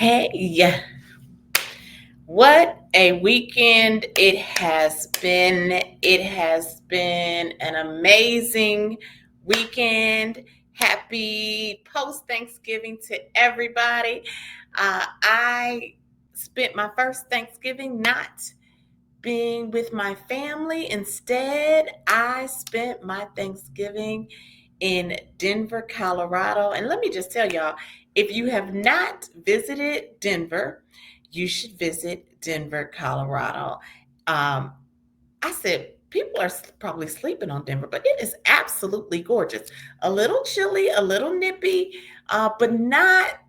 Hey, what a weekend it has been. It has been an amazing weekend. Happy post Thanksgiving to everybody. I spent my first Thanksgiving not being with my family. Instead, I spent my Thanksgiving in Denver, Colorado. And let me just tell y'all, if you have not visited Denver, you should visit Denver, Colorado. Um, I said people are probably sleeping on Denver, but it is absolutely gorgeous. A little chilly, a little nippy, but not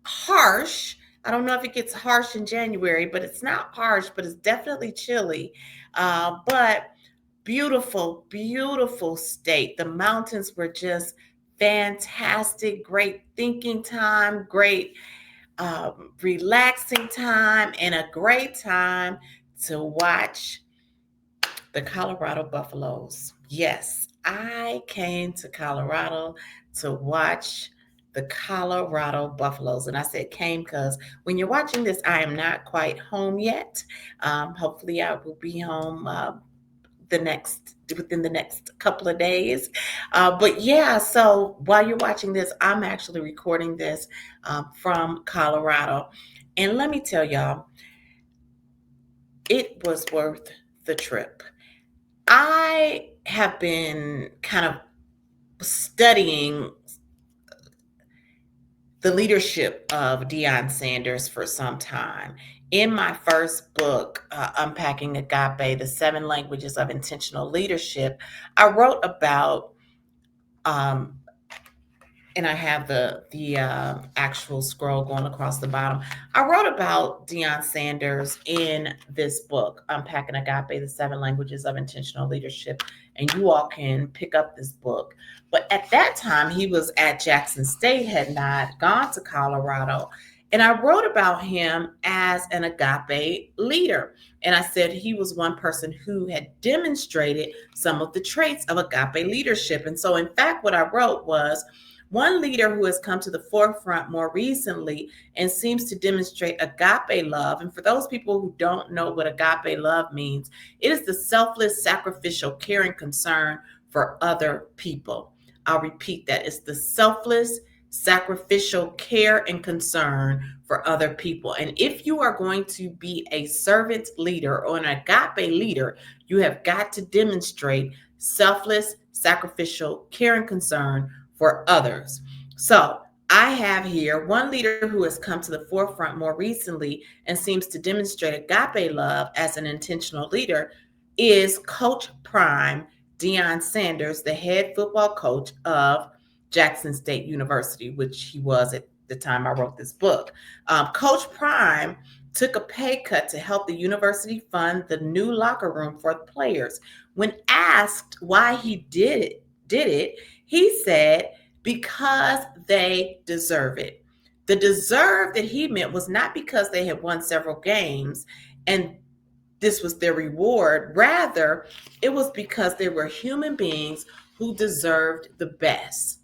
harsh. I don't know if it gets harsh in January, but it's not harsh, but it's definitely chilly. But beautiful, beautiful state. The mountains were just fantastic. Great thinking time, great relaxing time, and a great time to watch the Colorado Buffaloes. Yes, I came to Colorado to watch the Colorado Buffaloes. And I said came because when you're watching this, I am not quite home yet. Hopefully, I will be home within the next couple of days. But yeah, so while you're watching this, I'm actually recording this from Colorado. And let me tell y'all, it was worth the trip. I have been kind of studying the leadership of Deion Sanders for some time. In my first book, Unpacking Agape, the Seven Languages of Intentional Leadership, I wrote about um, and I have the actual scroll going across the bottom. I wrote about Deion Sanders in this book, Unpacking Agape: The Seven Languages of Intentional Leadership, and you all can pick up this book. But at that time, he was at Jackson State, had not gone to Colorado. And I wrote about him as an agape leader. And I said he was one person who had demonstrated some of the traits of agape leadership. And so, in fact, what I wrote was one leader who has come to the forefront more recently and seems to demonstrate agape love. And for those people who don't know what agape love means, it is the selfless, sacrificial care and concern for other people. I'll repeat that. It's the selfless, sacrificial care and concern for other people. And if you are going to be a servant leader or an agape leader, you have got to demonstrate selfless, sacrificial care and concern for others. So I have here one leader who has come to the forefront more recently and seems to demonstrate agape love as an intentional leader is Coach Prime Deion Sanders, the head football coach of Jackson State University, which he was at the time I wrote this book. Coach Prime took a pay cut to help the university fund the new locker room for the players. When asked why he did it, he said, because they deserve it. The deserve that he meant was not because they had won several games and this was their reward. Rather, it was because they were human beings who deserved the best.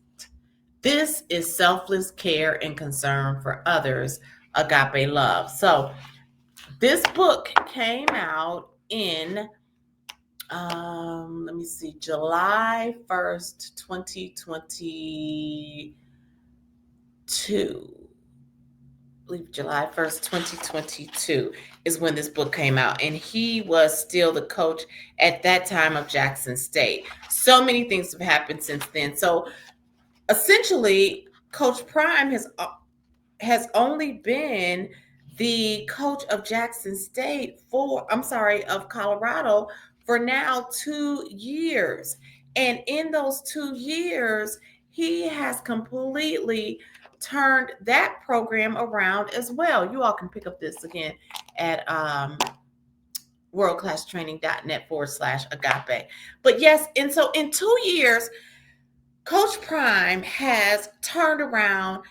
This is selfless care and concern for others, agape love. So, this book came out in let me see, July 1st, 2022. I believe July 1st, 2022 is when this book came out. And he was still the coach at that time of Jackson State. So many things have happened since then. So essentially, Coach Prime has only been the coach of Jackson State of Colorado for now 2 years. And in those 2 years, he has completely turned that program around as well. You all can pick up this again at worldclasstraining.net/agape. But yes, and so in 2 years, Coach Prime has turned around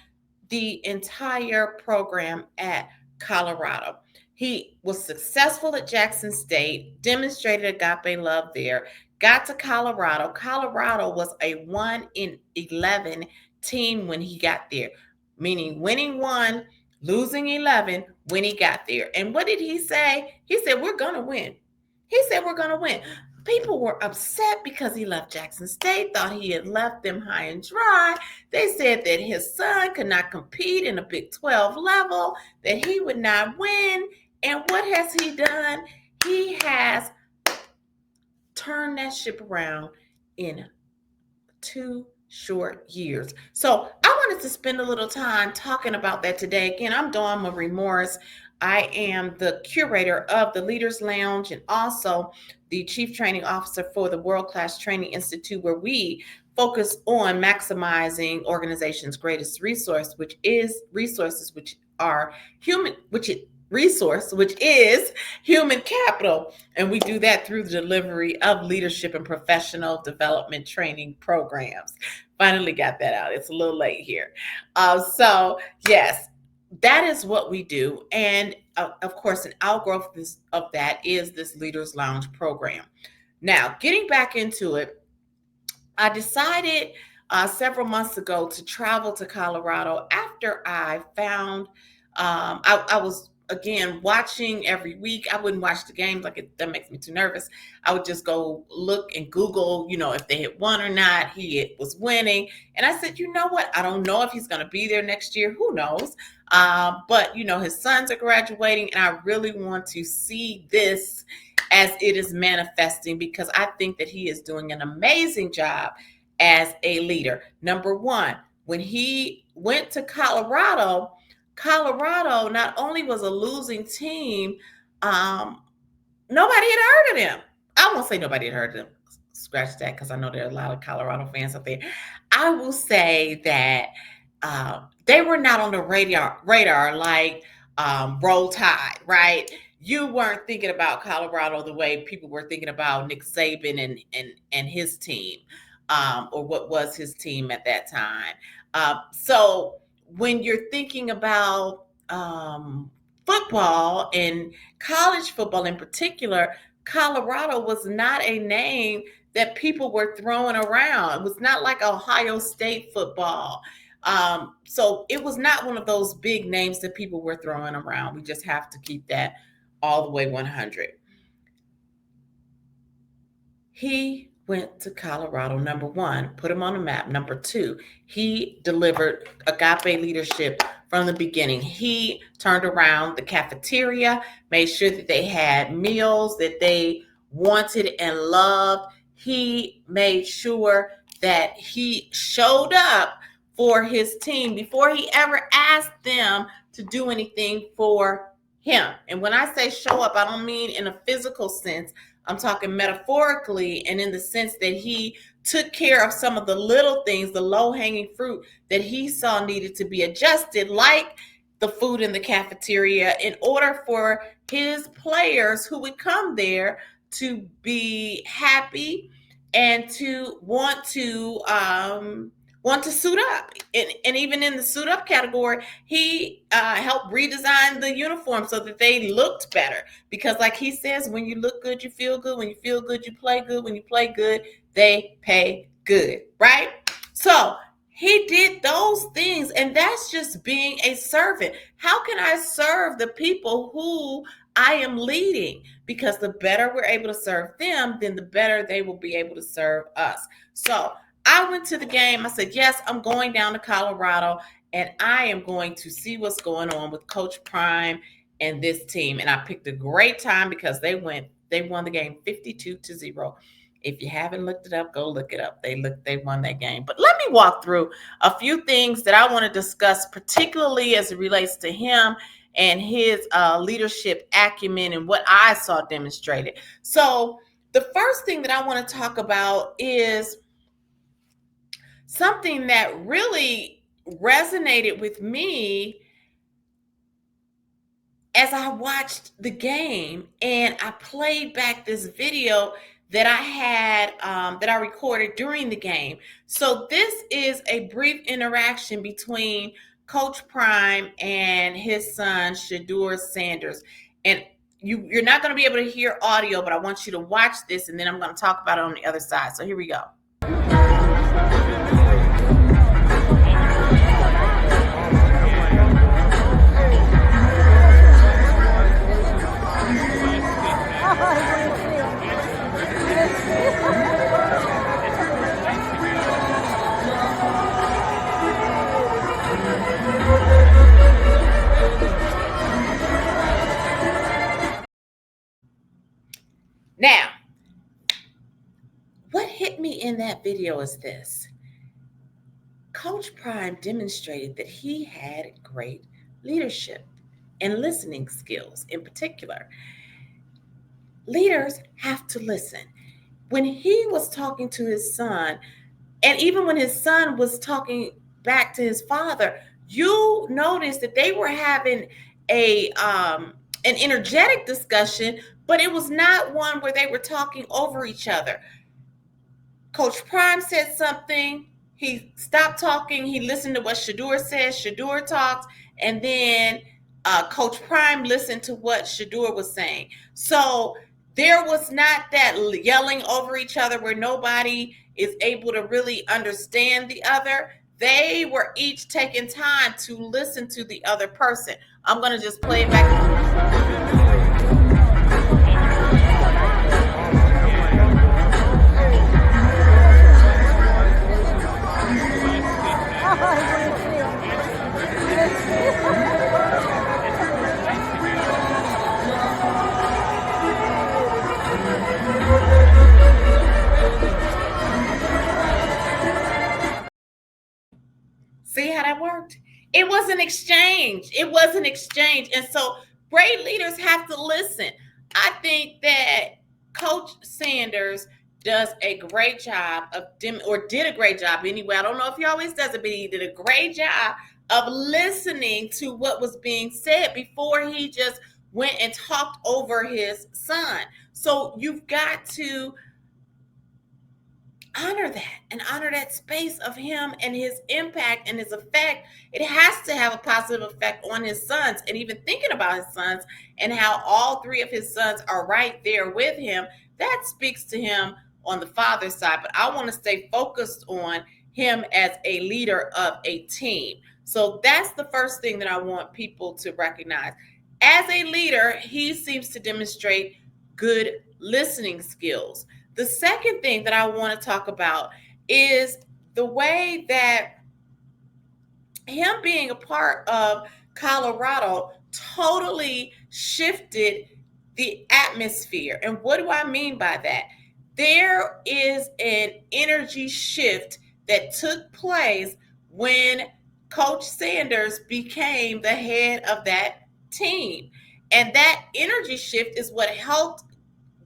the entire program at Colorado. He was successful at Jackson State, demonstrated agape love there, got to Colorado. Colorado was a 1-11 team when he got there, meaning winning one, losing 11 when he got there. And what did he say? He said, we're going to win. He said, we're going to win. People were upset because he left Jackson State, thought he had left them high and dry. They said that his son could not compete in a Big 12 level, that he would not win. And what has he done? He has turned that ship around in 2 short years. So I wanted to spend a little time talking about that today. Again, I'm Dawn Marie Morris. I am the curator of the Leaders Lounge and also the Chief Training Officer for the World Class Training Institute, where we focus on maximizing organizations' greatest resource, which is resources, which are human, which is human capital. And we do that through the delivery of leadership and professional development training programs. Finally got that out. It's a little late here. So yes, that is what we do. And of course, an outgrowth of that is this Leaders Lounge program. Now, getting back into it, I decided several months ago to travel to Colorado after I found I was again watching every week. I wouldn't watch the games, that makes me too nervous. I would just go look and Google, if they had won or not. He was winning, and I said, you know what? I don't know if he's going to be there next year. Who knows? But his sons are graduating, and I really want to see this as it is manifesting, because I think that he is doing an amazing job as a leader. Number one, when he went to Colorado not only was a losing team, nobody had heard of them. I won't say nobody had heard of them. Scratch that, because I know there are a lot of Colorado fans up there. I will say that they were not on the radar like Roll Tide, right? You weren't thinking about Colorado the way people were thinking about Nick Saban and his team, or what was his team at that time. So when you're thinking about football and college football in particular, Colorado was not a name that people were throwing around. It was not like Ohio State football. So it was not one of those big names that people were throwing around. We just have to keep that all the way 100. He went to Colorado. Number one, put him on the map. Number two, he delivered agape leadership from the beginning. He turned around the cafeteria, made sure that they had meals that they wanted and loved. He made sure that he showed up for his team before he ever asked them to do anything for him. And when I say show up, I don't mean in a physical sense. I'm talking metaphorically, and in the sense that he took care of some of the little things, the low-hanging fruit that he saw needed to be adjusted, like the food in the cafeteria, in order for his players who would come there to be happy and to want to suit up. And even in the suit up category, he helped redesign the uniform so that they looked better. Because like he says, when you look good, you feel good. When you feel good, you play good. When you play good, they pay good, right? So he did those things, and that's just being a servant. How can I serve the people who I am leading? Because the better we're able to serve them, then the better they will be able to serve us. So I went to the game. I said, yes, I'm going down to Colorado, and I am going to see what's going on with Coach Prime and this team. And I picked a great time because they won the game 52-0. If you haven't looked it up, go look it up. They won that game. But let me walk through a few things that I want to discuss, particularly as it relates to him and his leadership acumen and what I saw demonstrated. So the first thing that I want to talk about is something that really resonated with me as I watched the game, and I played back this video that I had, that I recorded during the game. So this is a brief interaction between Coach Prime and his son, Deion Sanders. And you're not going to be able to hear audio, but I want you to watch this, and then I'm going to talk about it on the other side. So here we go. Now, what hit me in that video is this. Coach Prime demonstrated that he had great leadership and listening skills in particular. Leaders have to listen. When he was talking to his son, and even when his son was talking back to his father, you noticed that they were having an energetic discussion, but it was not one where they were talking over each other. Coach Prime said something. He stopped talking. He listened to what Shedeur said. Shedeur talked. And then Coach Prime listened to what Shedeur was saying. So there was not that yelling over each other where nobody is able to really understand the other. They were each taking time to listen to the other person. I'm going to just play it back. See how that worked? It was an exchange. It was an exchange. And so great leaders have to listen. I think that Coach Sanders does a great job of did a great job anyway. I don't know if he always does it, but he did a great job of listening to what was being said before he just went and talked over his son. So you've got to honor that and honor that space of him and his impact and his effect. It has to have a positive effect on his sons. And even thinking about his sons and how all three of his sons are right there with him, that speaks to him on the father's side. But I want to stay focused on him as a leader of a team. So that's the first thing that I want people to recognize. As a leader, he seems to demonstrate good listening skills. The second thing that I want to talk about is the way that him being a part of Colorado totally shifted the atmosphere. And what do I mean by that? There is an energy shift that took place when Coach Sanders became the head of that team. And that energy shift is what helped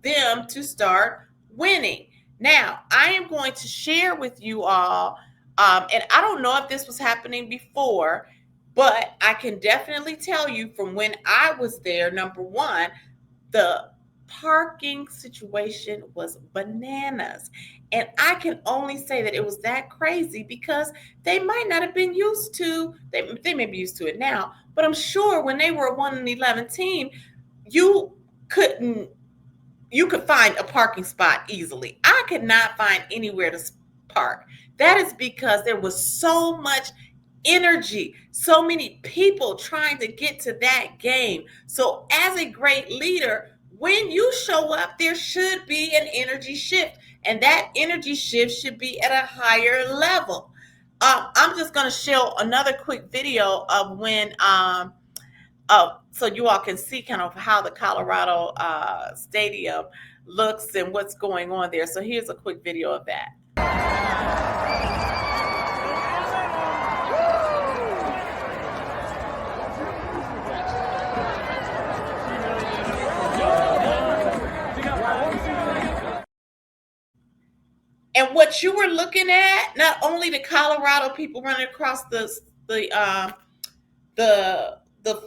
them to start winning. Now, I am going to share with you all, and I don't know if this was happening before, but I can definitely tell you from when I was there, number one, the parking situation was bananas. And I can only say that it was that crazy because they might not have been used to, they may be used to it now, but I'm sure when they were a 1-11 team, you could find a parking spot easily. I could not find anywhere to park. That is because there was so much energy, so many people trying to get to that game. So as a great leader, when you show up, there should be an energy shift, and that energy shift should be at a higher level. I'm just going to show another quick video of when so you all can see kind of how the Colorado stadium looks and what's going on there. So here's a quick video of that. And what you were looking at, not only the Colorado people running across the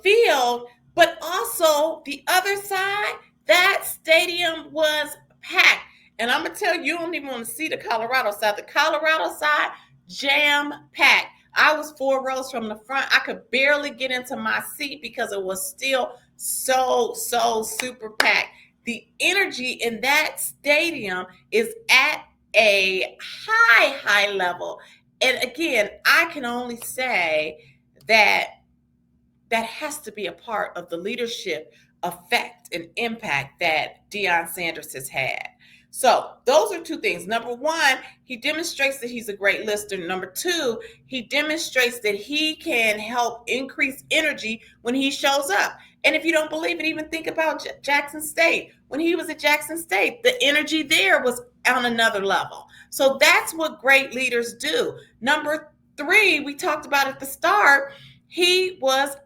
field, but also the other side, that stadium was packed. And I'm going to tell you, you don't even want to see the Colorado side. The Colorado side, jam-packed. I was 4 rows from the front. I could barely get into my seat because it was still so super packed. The energy in that stadium is at a high level. And again, I can only say that has to be a part of the leadership effect and impact that Deion Sanders has had. So those are two things. Number one, he demonstrates that he's a great listener. Number two, he demonstrates that he can help increase energy when he shows up. And if you don't believe it, even think about Jackson State. When he was at Jackson State, the energy there was on another level. So that's what great leaders do. Number three, we talked about at the start, he was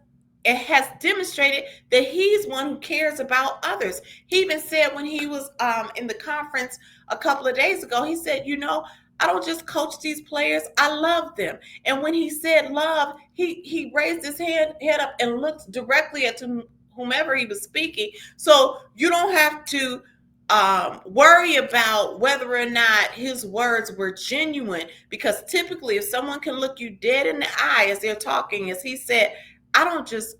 it has demonstrated that he's one who cares about others. He even said when he was in the conference a couple of days ago, he said, I don't just coach these players, I love them. And when he said love, he raised his head up and looked directly at whomever he was speaking. So you don't have to worry about whether or not his words were genuine, because typically if someone can look you dead in the eye as they're talking, as he said, I don't just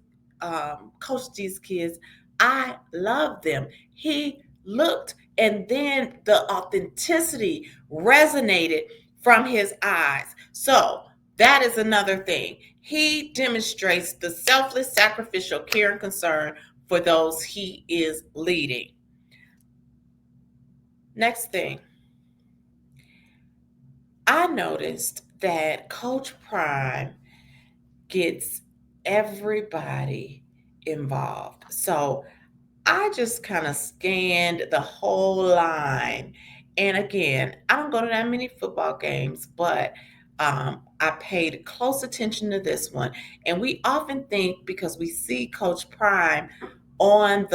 coach these kids, I love them. He looked, and then the authenticity resonated from his eyes. So that is another thing. He demonstrates the selfless, sacrificial care and concern for those he is leading. Next thing, I noticed that Coach Prime gets everybody involved. So I just kind of scanned the whole line. And again, I don't go to that many football games, but I paid close attention to this one. And we often think, because we see Coach Prime on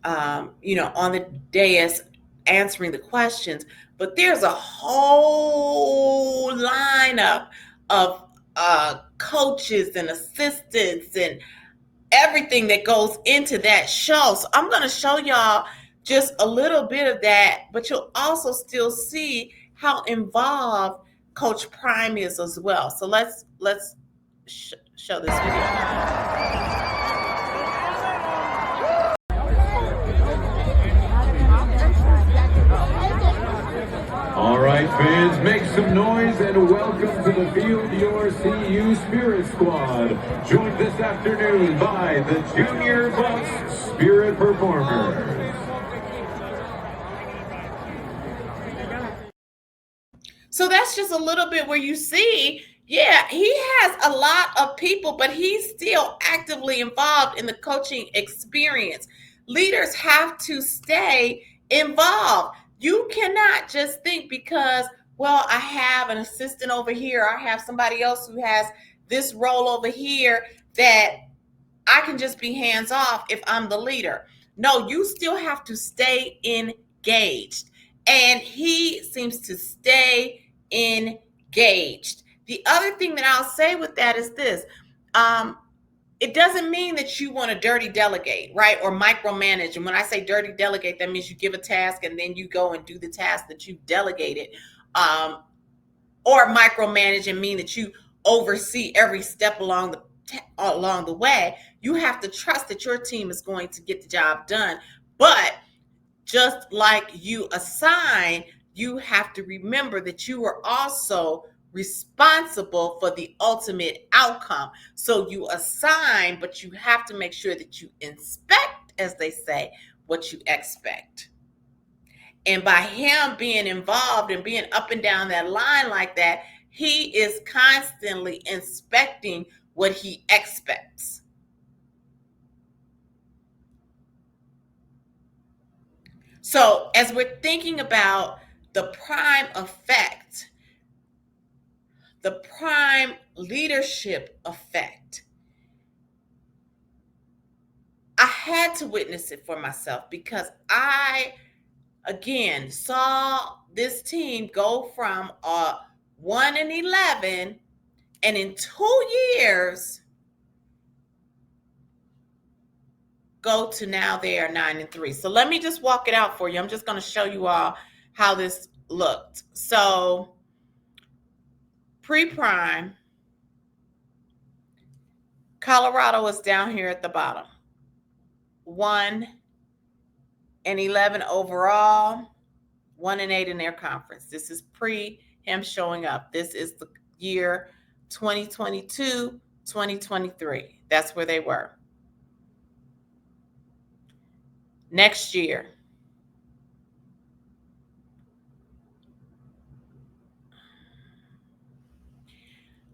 on the dais answering the questions, but there's a whole lineup of coaches and assistants and everything that goes into that show. So I'm going to show y'all just a little bit of that, but you'll also still see how involved Coach Prime is as well. So let's show this video. All right, fans, make some noise and welcome to the field your CU Spirit Squad, joined this afternoon by the Junior Bucks Spirit Performers. So that's just a little bit where you see, yeah, he has a lot of people, but he's still actively involved in the coaching experience. Leaders have to stay involved. You cannot just think because, well, I have an assistant over here, I have somebody else who has this role over here, that I can just be hands off if I'm the leader. No, you still have to stay engaged. And he seems to stay engaged. The other thing that I'll say with that is this. It doesn't mean that you want to dirty delegate, right? Or micromanage. And when I say dirty delegate, that means you give a task and then you go and do the task that you delegated. Or micromanage and mean that you oversee every step along the way. You have to trust that your team is going to get the job done. But just like you assign, you have to remember that you are also responsible for the ultimate outcome. So you assign, but you have to make sure that you inspect, as they say, what you expect. And by him being involved and being up and down that line like that, he is constantly inspecting what he expects. So as we're thinking about the prime effect, the prime leadership effect, I had to witness it for myself, because I, again, saw this team go from 1-11, and in 2 years go to now they are 9-3. So let me just walk it out for you. I'm just going to show you all how this looked. So pre-prime, Colorado was down here at the bottom, 1-11 overall, 1-8 in their conference. This is pre him showing up. This is the year 2022, 2023. That's where they were. Next year,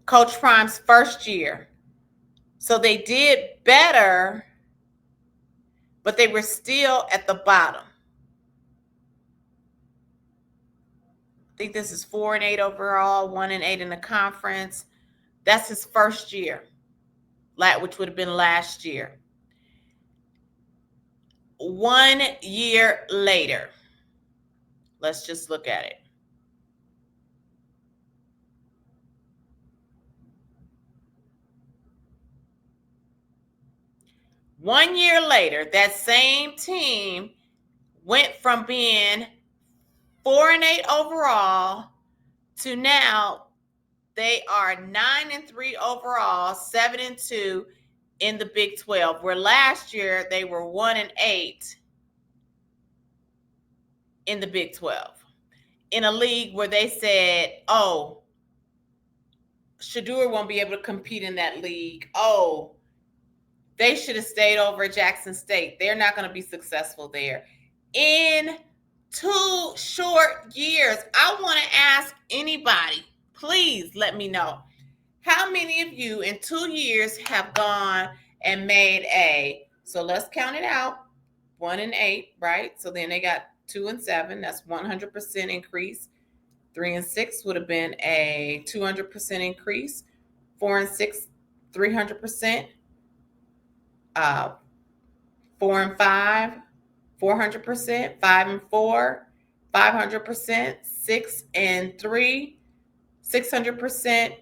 Coach Prime's first year. So they did better but they were still at the bottom. I think this is 4-8 overall, 1-8 in the conference. That's his first year, which would have been last year. 1 year later, let's just look at it. One year later, that same team went from being 4-8 overall to now they are 9-3 overall, 7-2 in the Big 12, where last year they were 1-8 in the Big 12. In a league where they said, oh, Shadur won't be able to compete in that league. Oh, they should have stayed over at Jackson State. They're not going to be successful there. In 2 short years, I want to ask anybody, please let me know. How many of you in 2 years have gone and made so let's count it out, 1-8, right? So then they got 2-7. That's 100% increase. 3-6 would have been a 200% increase. 4-6, 300%. 4-5, 400%. 5-4, 500%. 6-3, 600%.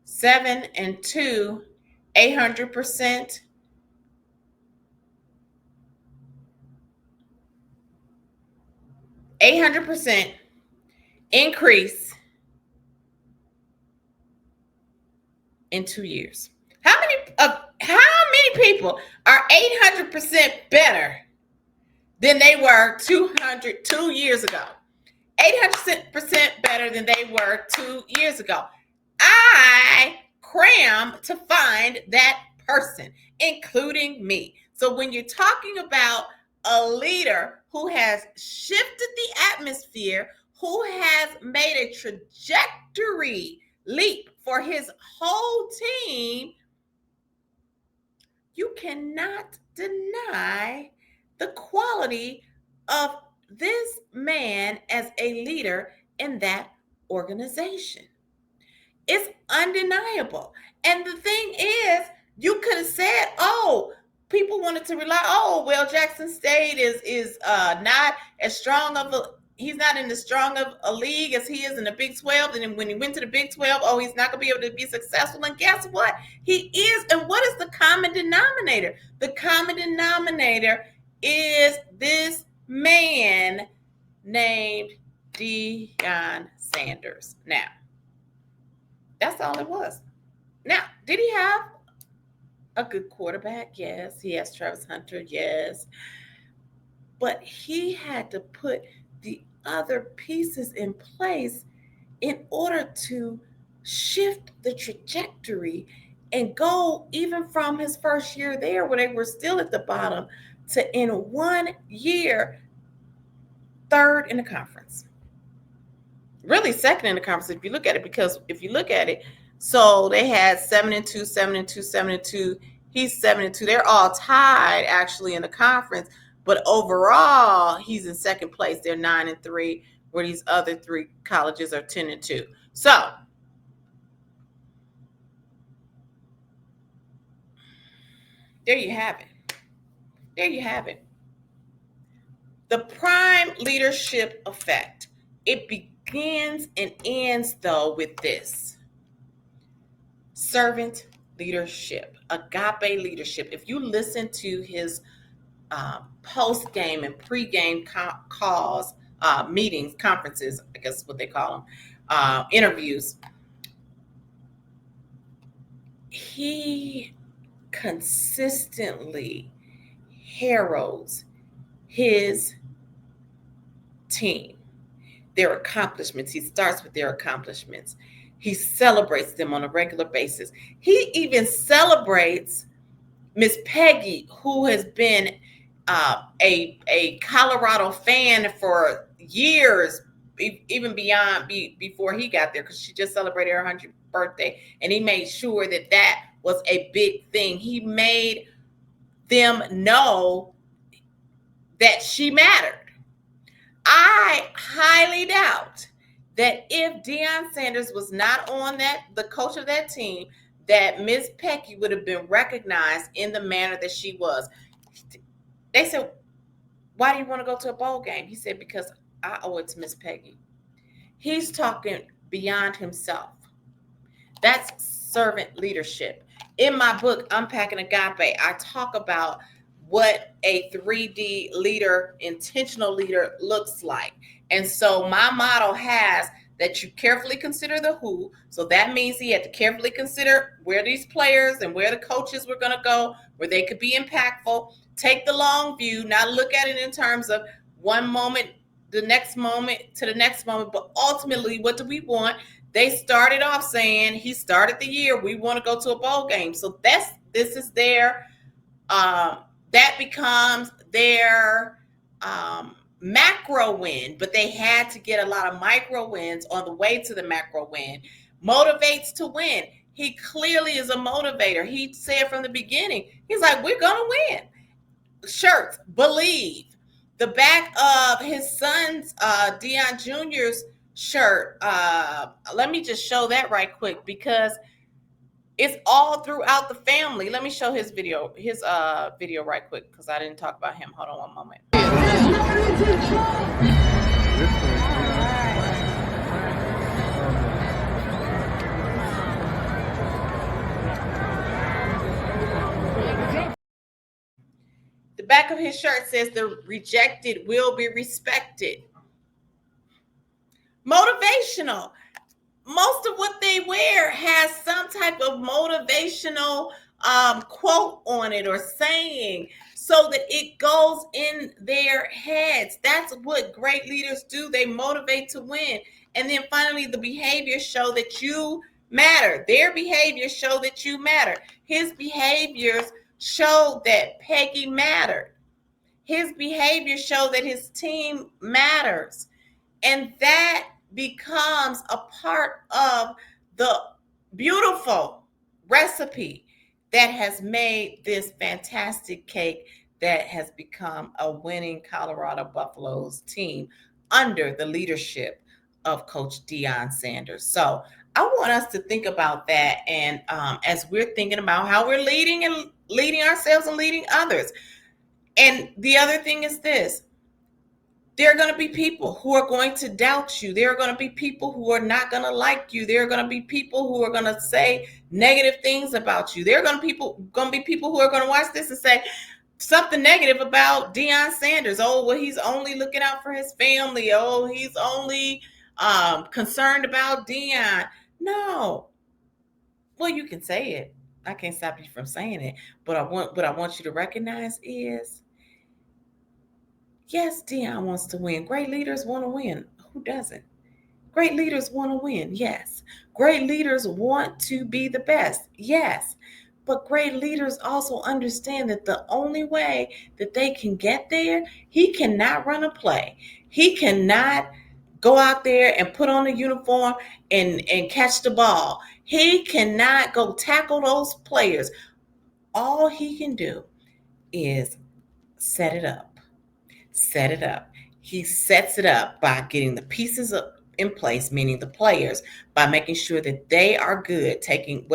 7-2, 800%. 800% increase in 2 years. How many people are 800% better than they were 2 years ago? 800% better than they were 2 years ago. I cram to find that person, including me. So when you're talking about a leader who has shifted the atmosphere, who has made a trajectory leap for his whole team, you cannot deny the quality of this man as a leader in that organization. It's undeniable. And the thing is, you could have said, oh, people wanted to rely, oh, well, Jackson State is not as strong of a, he's not in as strong of a league as he is in the Big 12. And then when he went to the Big 12, oh, he's not going to be able to be successful. And guess what? He is. And what is the common denominator? The common denominator is this man named Deion Sanders. Now, that's all it was. Now, did he have a good quarterback? Yes. He has Travis Hunter. Yes. But he had to put the other pieces in place in order to shift the trajectory and go even from his first year there, where they were still at the bottom, to in 1 year, 3rd in the conference. Really 2nd in the conference if you look at it, because if you look at it, so they had 7-2, 7-2, 7-2. He's 7-2. They're all tied actually in the conference, but overall he's in 2nd place. They're 9-3, where these other 3 colleges are 10-2. So there you have it. There you have it. The prime leadership effect. It begins and ends, though, with this: servant leadership, agape leadership. If you listen to his post-game and pre-game calls, meetings, conferences, I guess is what they call them, interviews, he consistently heralds his team, their accomplishments. He starts with their accomplishments. He celebrates them on a regular basis. He even celebrates Miss Peggy, who has been a Colorado fan for years, even before he got there, because she just celebrated her 100th birthday, and he made sure that was a big thing. He made them know that she mattered. I highly doubt that if Deion Sanders was not on the coach of that team, that Miss Pecky would have been recognized in the manner that she was. They said, "Why do you want to go to a bowl game?" He said, "Because I owe it to Miss Peggy." He's talking beyond himself. That's servant leadership. In my book, Unpacking Agape, I talk about what a 3D leader, intentional leader, looks like. And so my model has that you carefully consider the who. So that means he had to carefully consider where these players and where the coaches were going to go, where they could be impactful. Take the long view, not look at it in terms of one moment, the next moment to the next moment, but ultimately, what do we want? They started off saying, he started the year, we want to go to a bowl game. So this is their that becomes their macro win, but they had to get a lot of micro wins on the way to the macro win. Motivates to win. He clearly is a motivator. He said from the beginning, he's like, we're gonna win. Shirts, believe. The back of his son's Deion Jr.'s shirt. Let me just show that right quick because it's all throughout the family. Let me show his video right quick because I didn't talk about him. Hold on one moment. The back of his shirt says the rejected will be respected. Motivational. Most of what they wear has some type of motivational quote on it or saying so that it goes in their heads. That's what great leaders do. They motivate to win. And then finally, the behaviors show that you matter. Their behaviors show that you matter. His behaviors show that Peggy mattered. His behavior showed that his team matters. And that becomes a part of the beautiful recipe that has made this fantastic cake that has become a winning Colorado Buffaloes team under the leadership of Coach Deion Sanders. So I want us to think about that. And as we're thinking about how we're leading ourselves and leading others. And the other thing is this. There are going to be people who are going to doubt you. There are going to be people who are not going to like you. There are going to be people who are going to say negative things about you. There are going to be people who are going to watch this and say something negative about Deion Sanders. Oh, well, he's only looking out for his family. Oh, he's only concerned about Deion. No. Well, you can say it. I can't stop you from saying it. But what I want you to recognize is, yes, Deion wants to win. Great leaders want to win. Who doesn't? Great leaders want to win. Yes. Great leaders want to be the best. Yes. But great leaders also understand that the only way that they can get there, he cannot run a play. He cannot go out there and put on a uniform and catch the ball. He cannot go tackle those players. All he can do is set it up. Set it up. He sets it up by getting the pieces in place, meaning the players, by making sure that they are good, taken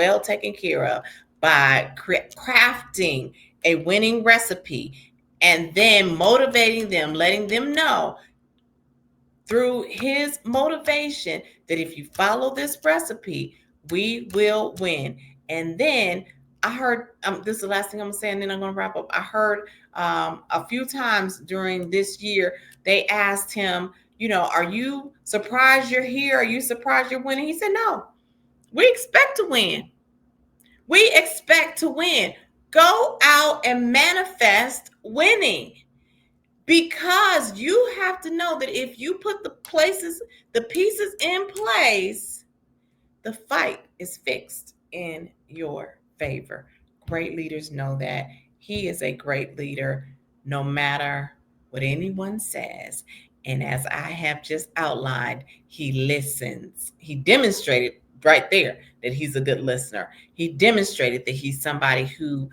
care of, by crafting a winning recipe, and then motivating them, letting them know through his motivation that if you follow this recipe, we will win. And then I heard, this is the last thing I'm going to say, and then I'm going to wrap up. I heard a few times during this year, they asked him, are you surprised you're here? Are you surprised you're winning? He said, no, we expect to win. We expect to win. Go out and manifest winning. Because you have to know that if you put the pieces in place, the fight is fixed in your favor. Great leaders know that. He is a great leader, no matter what anyone says. And as I have just outlined, he listens. He demonstrated right there that he's a good listener. He demonstrated that he's somebody who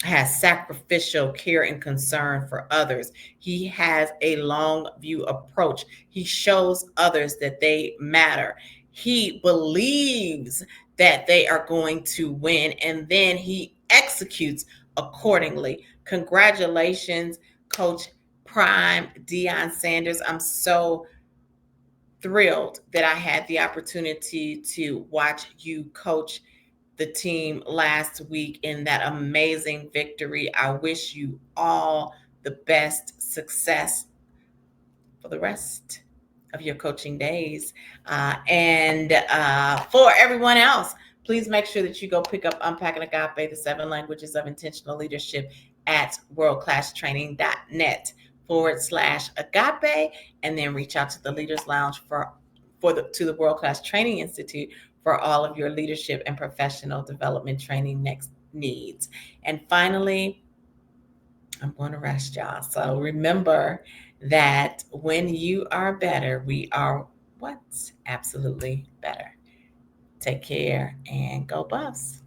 has sacrificial care and concern for others. He has a long view approach. He shows others that they matter. He believes that they are going to win, and then he executes accordingly. Congratulations, Coach Prime Deion Sanders. I'm so thrilled that I had the opportunity to watch you coach the team last week in that amazing victory. I wish you all the best success for the rest of your coaching days. And for everyone else, please make sure that you go pick up Unpacking Agape, the 7 languages of intentional leadership at worldclasstraining.net/agape, and then reach out to the Leaders Lounge to the World Class Training Institute for all of your leadership and professional development training next needs. And finally, I'm going to rest y'all. So remember that when you are better, we are what? Absolutely better. Take care and go Buffs.